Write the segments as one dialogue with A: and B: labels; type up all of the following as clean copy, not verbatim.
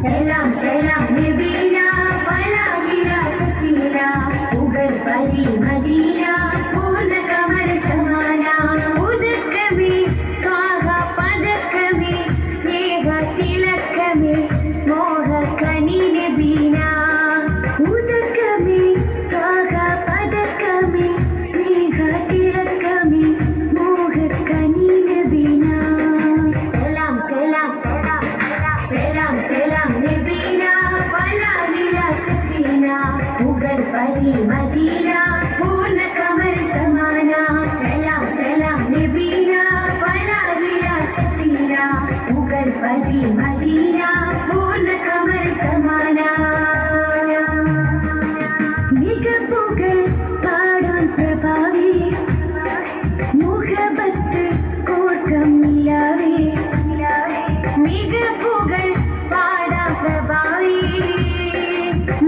A: സലാം സലാം നബീന ഫലാഹില സഫീന ഉഗൽ പരി മദീന പൂർണ്ണ കമർ സമാന ഉദക്കമേ ത്വാഹ പദക്കമേ സ്നേഹ തിലക്കമേ മോഹ കനി നബീന ഉദക്കമേ ത്വാഹ പദക്കമേ സ്നേഹ തിലക്കമേ മോഹ കനി നബീന സലാം സലാം സലാം സലാം നബീന ഫലാഹില സഫീന ഉഗൽ പരി മദീന പൂർണ്ണ കമർ സമാന സലാം സലാം നബീന ഫലാഹില സഫീന ഉഗൽ പരി മദീന പൂർണ്ണ കമർ സമാന മികപ്പുകൾ പാടാൻ പ്രഭാവി മുഹബത്ത് കോർക്കം നിലാവേ മികപ്പുകൾ പാടാൻ പ്രഭാവി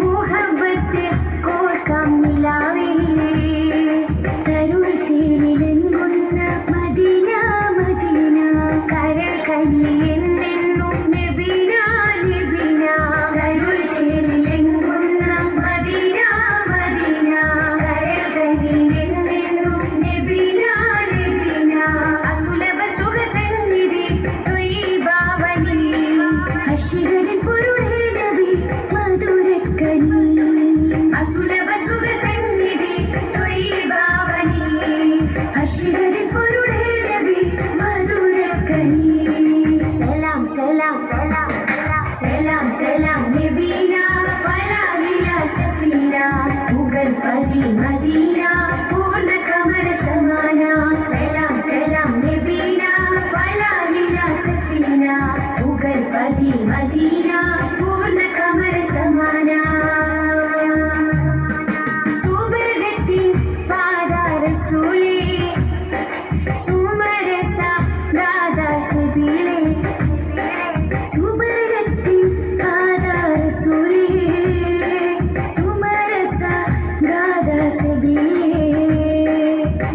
A: മുഹബത്ത് കോർക്കം നിലാവേ തരുൾ ചേരിലെങ്കുന്ന മദീന മദീന കരൾ കനിയെന്നെന്നും നബീന നബീന തരുൾ ചേരിലെങ്കുന്ന മദീന മദീന കരൾ കനിയെന്നെന്നും നബീന നബീന അസുലഭ സുഖസന്നിധി ത്വയ്യിബാവനി അശ്ശികരിൻ പൊരുളേ നബി മധുരക്കനി അസുലഭ സുഖസന്നിധി ത്വയ്യിബാവനി അശ്ശികരിൻ പൊരുളേ നബി മധുരക്കനി സലാം സലാം സലാം സലാം നബീന ഫലാഹില സഫീന ഉഗൽ പരി മദീന പൂർണ്ണ കമർ സമാന സലാം സലാം നബീന ഫലാഹില സഫീന ഉഗൽ പരി മദീന പൂർണ്ണ കമർ സമാന സുബർഗത്തിൻ പാദരസൂലേ സുമരസ ദാദാ സബീലേ സുബർഗത്തിൻ പാദരസൂലേ സുമരസ ദാദാ സബീലേ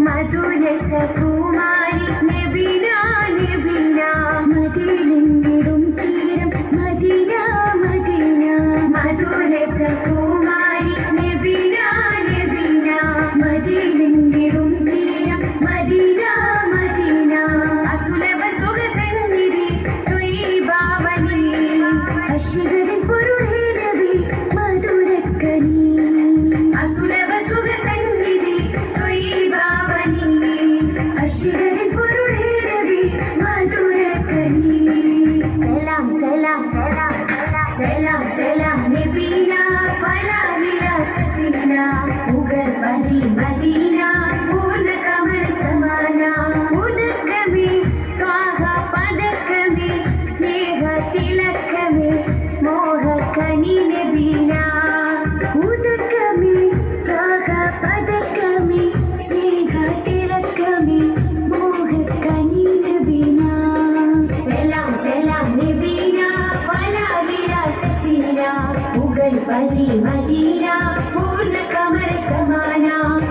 A: മധുരസ കുമാരി നബീന നബീന മദീനെങ്കിടും തീരം മദീന മദീന മധുരസ കുമാരി നബീന നബീന മദീനെങ്കിടും തീരം മദീന മദീന അസുലഭ സുഖസന്നിധി ത്വയ്യിബാവനി അശ്ശികരിൻ പൊരുളേ നബി മധുരക്കനി അസുലഭ സുഖസന്നിധി ത്വയ്യിബാവനി അശ്ശികരിൻ പൊരുളേ നബി മധുരക്കനി സലാം സലാം സലാം സലാം നബീന ഫലാഹില സഫീന ഉഗൽ പരി മദീന പൂർണ്ണ കമർ സമാന ഉദക്കമേ ത്വാഹ പദക്കമേ സ്നേഹ തിലക്കമേ മോഹ കനി നബീന ഉദക്കമേ ത്വാഹ പദക്കമേ സ്നേഹ തിലക്കമേ മോഹ കനി നബീന സലാം സലാം നബീന ഫലാഹില സഫീന ഉഗൽ പരി മദീന പൂർണ്ണ കമർ സമാന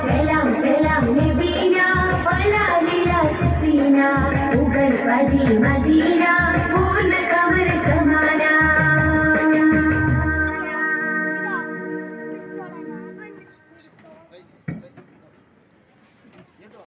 A: സലാം സലാം നബീന ഫലാഹില സഫീന ഉഗൽ പരി മദീന